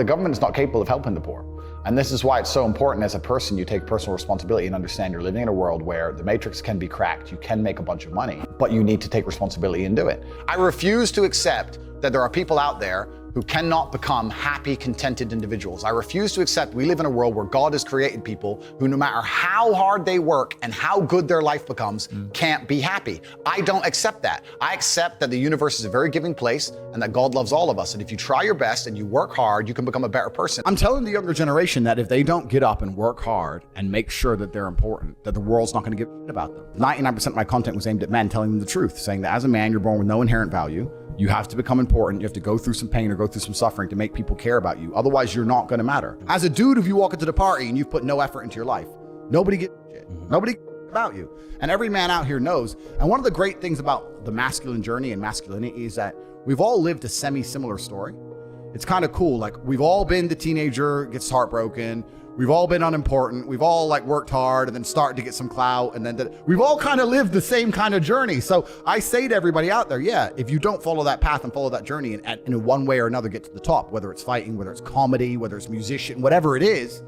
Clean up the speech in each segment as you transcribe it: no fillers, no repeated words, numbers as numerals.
The government is not capable of helping the poor. And this is why it's so important as a person you take personal responsibility and understand you're living in a world where the matrix can be cracked, you can make a bunch of money, but you need to take responsibility and do it. I refuse to accept that there are people out there who cannot become happy, contented individuals. I refuse to accept we live in a world where God has created people who, no matter how hard they work and how good their life becomes, can't be happy. I don't accept that. I accept that the universe is a very giving place and that God loves all of us. And if you try your best and you work hard, you can become a better person. I'm telling the younger generation that if they don't get up and work hard and make sure that they're important, that the world's not going to give a shit about them. 99% of my content was aimed at men, telling them the truth, saying that as a man, you're born with no inherent value. You have to become important. You have to go through some pain or go through some suffering to make people care about you. Otherwise, you're not going to matter. As a dude, if you walk into the party and you've put no effort into your life, nobody gives a shit. Nobody cares about you. And every man out here knows. And one of the great things about the masculine journey and masculinity is that we've all lived a semi-similar story. It's kind of cool. Like, we've all been the teenager, gets heartbroken. We've all been unimportant. We've all worked hard and then started to get some clout. And then we've all kind of lived the same kind of journey. So I say to everybody out there, yeah, if you don't follow that path and follow that journey and in one way or another get to the top, whether it's fighting, whether it's comedy, whether it's musician, whatever it is,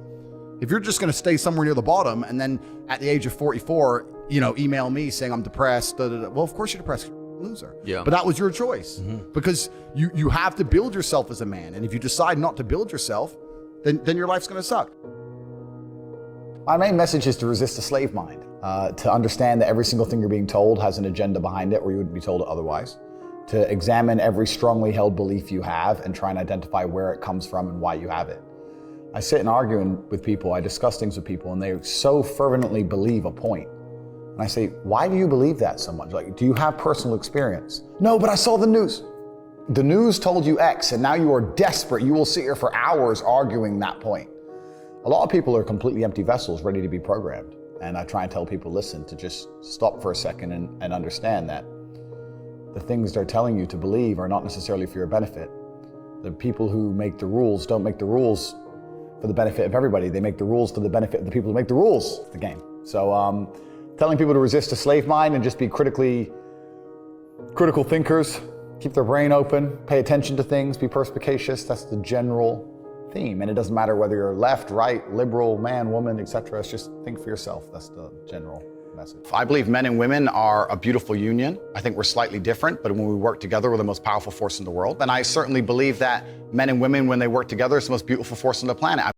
if you're just going to stay somewhere near the bottom and then at the age of 44, email me saying I'm depressed, well, of course you're depressed. You're a loser. Yeah. But that was your choice because you have to build yourself as a man. And if you decide not to build yourself, then your life's going to suck. My main message is to resist the slave mind, to understand that every single thing you're being told has an agenda behind it or you wouldn't be told it otherwise, to examine every strongly held belief you have and try and identify where it comes from and why you have it. I sit and argue with people, I discuss things with people, and they so fervently believe a point. And I say, why do you believe that so much? Like, do you have personal experience? No, but I saw the news. The news told you X, and now you are desperate. You will sit here for hours arguing that point. A lot of people are completely empty vessels ready to be programmed. And I try and tell people, listen, to just stop for a second and understand that the things they're telling you to believe are not necessarily for your benefit. The people who make the rules don't make the rules for the benefit of everybody. They make the rules for the benefit of the people who make the rules of the game. So telling people to resist a slave mind and just be critical thinkers, keep their brain open, pay attention to things, be perspicacious, that's the general theme. And it doesn't matter whether you're left, right, liberal, man, woman, etc. It's just think for yourself. That's the general message. I believe men and women are a beautiful union. I think we're slightly different, but when we work together, we're the most powerful force in the world. And I certainly believe that men and women, when they work together, it's the most beautiful force on the planet.